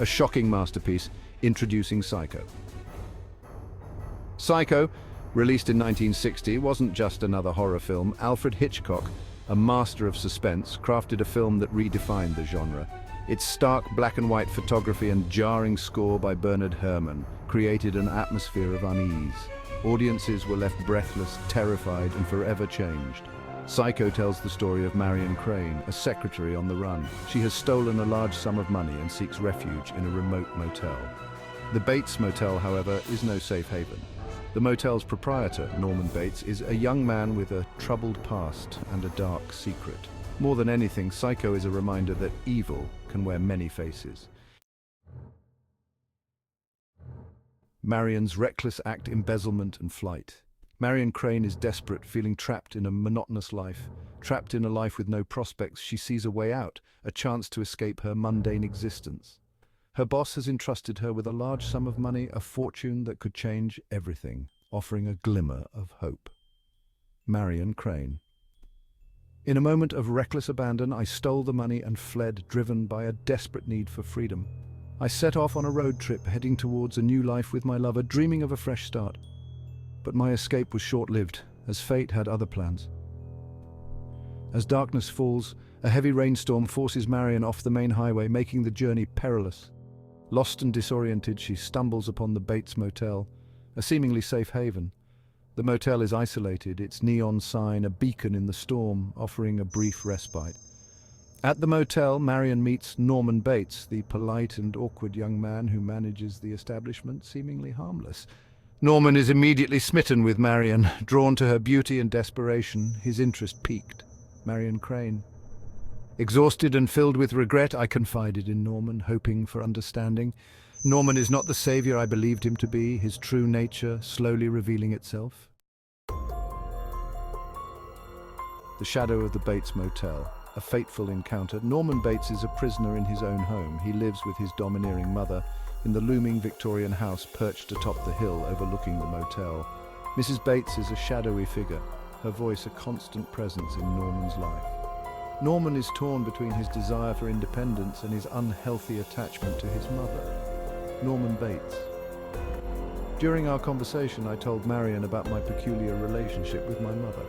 a shocking masterpiece introducing Psycho. Psycho, released in 1960, wasn't just another horror film. Alfred Hitchcock, a master of suspense, crafted a film that redefined the genre. Its stark black and white photography and jarring score by Bernard Herrmann created an atmosphere of unease. Audiences were left breathless, terrified, and forever changed. Psycho tells the story of Marion Crane, a secretary on the run. She has stolen a large sum of money and seeks refuge in a remote motel. The Bates Motel, however, is no safe haven. The motel's proprietor, Norman Bates, is a young man with a troubled past and a dark secret. More than anything, Psycho is a reminder that evil can wear many faces. Marion's reckless act, embezzlement and flight. Marion Crane is desperate, feeling trapped in a monotonous life. Trapped in a life with no prospects, she sees a way out, a chance to escape her mundane existence. Her boss has entrusted her with a large sum of money, a fortune that could change everything, offering a glimmer of hope. Marion Crane. In a moment of reckless abandon, I stole the money and fled, driven by a desperate need for freedom. I set off on a road trip, heading towards a new life with my lover, dreaming of a fresh start. But my escape was short-lived, as fate had other plans. As darkness falls, a heavy rainstorm forces Marion off the main highway, making the journey perilous. Lost and disoriented, she stumbles upon the Bates Motel, a seemingly safe haven. The motel is isolated, its neon sign a beacon in the storm, offering a brief respite. At the motel, Marion meets Norman Bates, the polite and awkward young man who manages the establishment, seemingly harmless. Norman is immediately smitten with Marion, drawn to her beauty and desperation, his interest piqued. Marion Crane. Exhausted and filled with regret, I confided in Norman, hoping for understanding. Norman is not the savior I believed him to be, his true nature slowly revealing itself. The shadow of the Bates Motel. A fateful encounter. Norman Bates is a prisoner in his own home. He lives with his domineering mother in the looming Victorian house perched atop the hill overlooking the motel. Mrs. Bates is a shadowy figure, her voice a constant presence in Norman's life. Norman is torn between his desire for independence and his unhealthy attachment to his mother. Norman Bates. During our conversation, I told Marion about my peculiar relationship with my mother.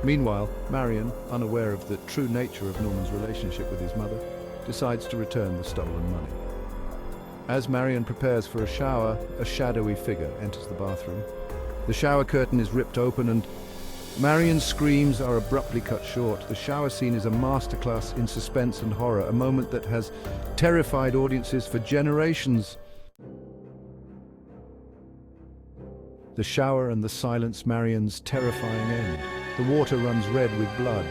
Meanwhile, Marion, unaware of the true nature of Norman's relationship with his mother, decides to return the stolen money. As Marion prepares for a shower, a shadowy figure enters the bathroom. The shower curtain is ripped open and Marion's screams are abruptly cut short. The shower scene is a masterclass in suspense and horror, a moment that has terrified audiences for generations. The shower and the silence, Marion's terrifying end. The water runs red with blood.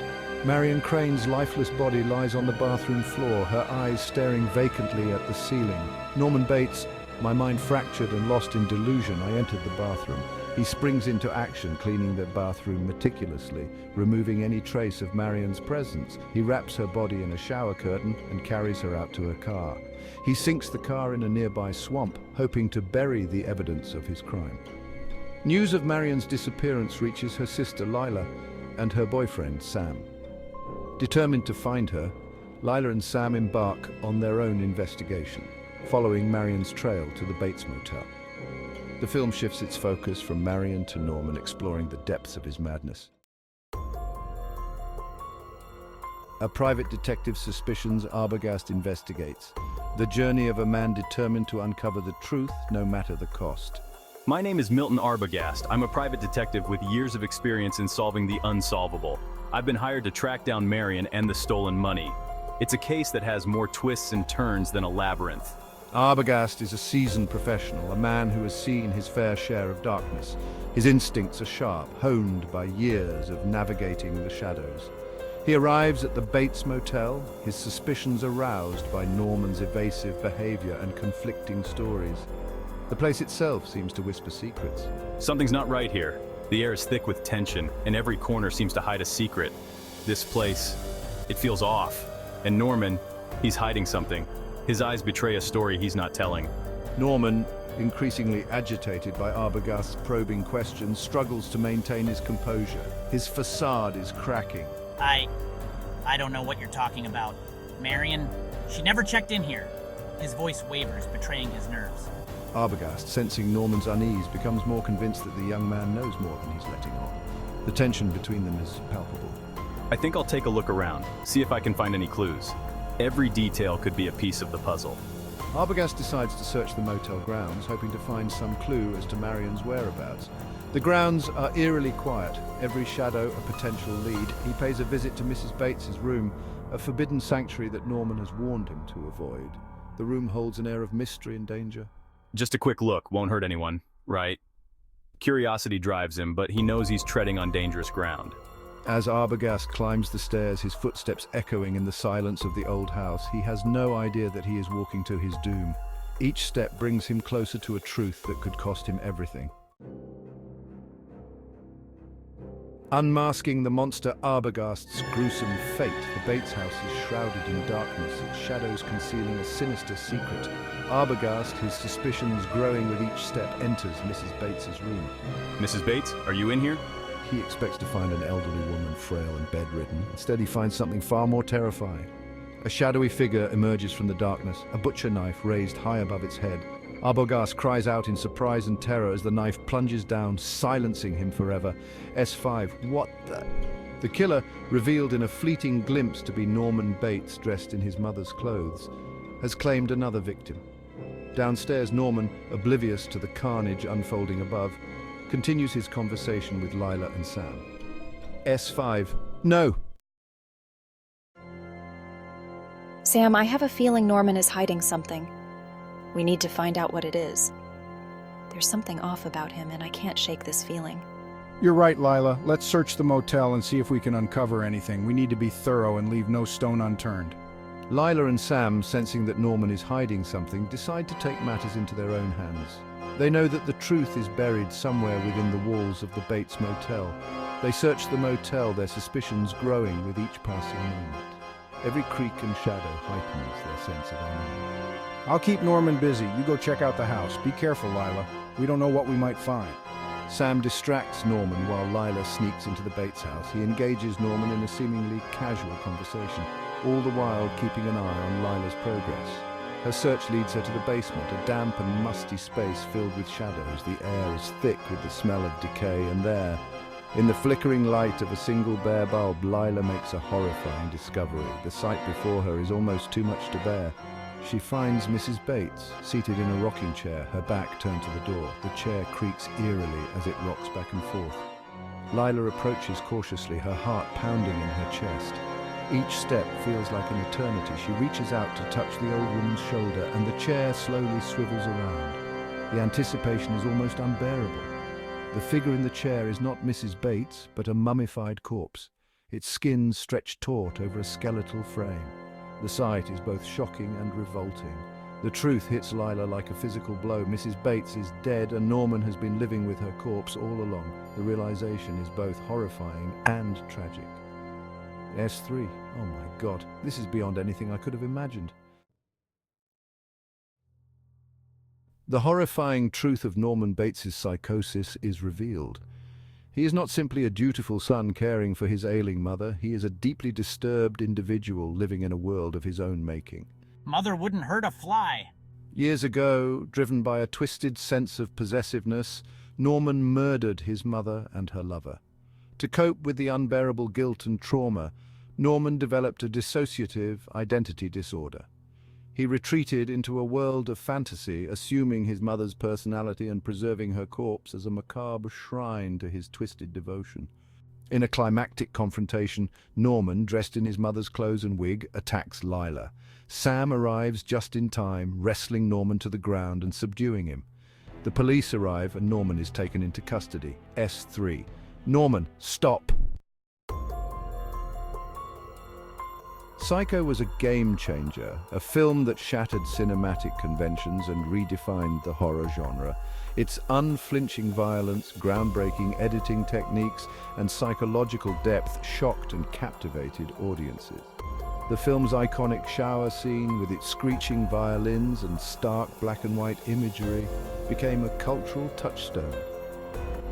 Marion Crane's lifeless body lies on the bathroom floor, her eyes staring vacantly at the ceiling. Norman Bates, my mind fractured and lost in delusion, I entered the bathroom. He springs into action, cleaning the bathroom meticulously, removing any trace of Marion's presence. He wraps her body in a shower curtain and carries her out to her car. He sinks the car in a nearby swamp, hoping to bury the evidence of his crime. News of Marion's disappearance reaches her sister Lila and her boyfriend Sam. Determined to find her, Lila and Sam embark on their own investigation, following Marion's trail to the Bates Motel. The film shifts its focus from Marion to Norman, exploring the depths of his madness. A private detective's suspicions, Arbogast investigates. The journey of a man determined to uncover the truth, no matter the cost. My name is Milton Arbogast. I'm a private detective with years of experience in solving the unsolvable. I've been hired to track down Marion and the stolen money. It's a case that has more twists and turns than a labyrinth. Arbogast is a seasoned professional, a man who has seen his fair share of darkness. His instincts are sharp, honed by years of navigating the shadows. He arrives at the Bates Motel, his suspicions aroused by Norman's evasive behavior and conflicting stories. The place itself seems to whisper secrets. Something's not right here. The air is thick with tension, and every corner seems to hide a secret. This place, it feels off. And Norman, he's hiding something. His eyes betray a story he's not telling. Norman, increasingly agitated by Arbogast's probing questions, struggles to maintain his composure. His facade is cracking. I don't know what you're talking about. Marion, she never checked in here. His voice wavers, betraying his nerves. Arbogast, sensing Norman's unease, becomes more convinced that the young man knows more than he's letting on. The tension between them is palpable. I think I'll take a look around, see if I can find any clues. Every detail could be a piece of the puzzle. Arbogast decides to search the motel grounds, hoping to find some clue as to Marion's whereabouts. The grounds are eerily quiet, every shadow a potential lead. He pays a visit to Mrs. Bates's room, a forbidden sanctuary that Norman has warned him to avoid. The room holds an air of mystery and danger. Just a quick look won't hurt anyone, right? Curiosity drives him, but he knows he's treading on dangerous ground. As Arbogast climbs the stairs, his footsteps echoing in the silence of the old house, he has no idea that he is walking to his doom. Each step brings him closer to a truth that could cost him everything. Unmasking the monster Arbogast's gruesome fate, the Bates house is shrouded in darkness, its shadows concealing a sinister secret. Arbogast, his suspicions growing with each step, enters Mrs. Bates's room. Mrs. Bates, are you in here? He expects to find an elderly woman, frail and bedridden. Instead, he finds something far more terrifying. A shadowy figure emerges from the darkness, a butcher knife raised high above its head. Arbogast cries out in surprise and terror as the knife plunges down, silencing him forever. S5, what the... The killer, revealed in a fleeting glimpse to be Norman Bates dressed in his mother's clothes, has claimed another victim. Downstairs, Norman, oblivious to the carnage unfolding above, continues his conversation with Lila and Sam. S5, no! Sam, I have a feeling Norman is hiding something. We need to find out what it is. There's something off about him, and I can't shake this feeling. You're right, Lila. Let's search the motel and see if we can uncover anything. We need to be thorough and leave no stone unturned. Lila and Sam, sensing that Norman is hiding something, decide to take matters into their own hands. They know that the truth is buried somewhere within the walls of the Bates motel. They search the motel, their suspicions growing with each passing moment. Every creak and shadow heightens their sense of unease. I'll keep Norman busy. You go check out the house. Be careful, Lila. We don't know what we might find. Sam distracts Norman while Lila sneaks into the Bates house. He engages Norman in a seemingly casual conversation, all the while keeping an eye on Lila's progress. Her search leads her to the basement, a damp and musty space filled with shadows. The air is thick with the smell of decay, and there, in the flickering light of a single bare bulb, Lila makes a horrifying discovery. The sight before her is almost too much to bear. She finds Mrs. Bates seated in a rocking chair, her back turned to the door. The chair creaks eerily as it rocks back and forth. Lila approaches cautiously, her heart pounding in her chest. Each step feels like an eternity. She reaches out to touch the old woman's shoulder, and the chair slowly swivels around. The anticipation is almost unbearable. The figure in the chair is not Mrs. Bates, but a mummified corpse, its skin stretched taut over a skeletal frame. The sight is both shocking and revolting. The truth hits Lila like a physical blow. Mrs. Bates is dead, and Norman has been living with her corpse all along. The realization is both horrifying and tragic. S3, oh my God, this is beyond anything I could have imagined. The horrifying truth of Norman Bates's psychosis is revealed. He is not simply a dutiful son caring for his ailing mother, he is a deeply disturbed individual living in a world of his own making. Mother wouldn't hurt a fly. Years ago, driven by a twisted sense of possessiveness, Norman murdered his mother and her lover. To cope with the unbearable guilt and trauma, Norman developed a dissociative identity disorder. He retreated into a world of fantasy, assuming his mother's personality and preserving her corpse as a macabre shrine to his twisted devotion. In a climactic confrontation, Norman, dressed in his mother's clothes and wig, attacks Lila. Sam arrives just in time, wrestling Norman to the ground and subduing him. The police arrive and Norman is taken into custody. S3. Norman, stop! Psycho was a game-changer, a film that shattered cinematic conventions and redefined the horror genre. Its unflinching violence, groundbreaking editing techniques, and psychological depth shocked and captivated audiences. The film's iconic shower scene, with its screeching violins and stark black-and-white imagery, became a cultural touchstone.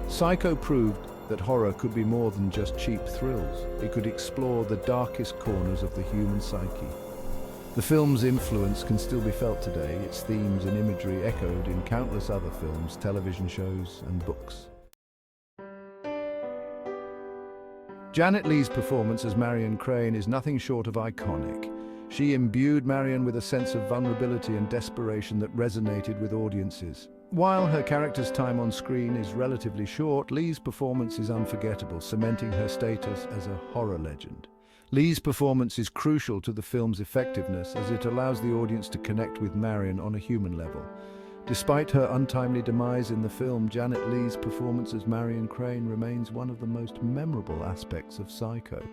Psycho proved that horror could be more than just cheap thrills. It could explore the darkest corners of the human psyche. The film's influence can still be felt today, its themes and imagery echoed in countless other films, television shows, and books. Janet Leigh's performance as Marion Crane is nothing short of iconic. She imbued Marion with a sense of vulnerability and desperation that resonated with audiences. While her character's time on screen is relatively short, Leigh's performance is unforgettable, cementing her status as a horror legend. Leigh's performance is crucial to the film's effectiveness as it allows the audience to connect with Marion on a human level. Despite her untimely demise in the film, Janet Leigh's performance as Marion Crane remains one of the most memorable aspects of Psycho.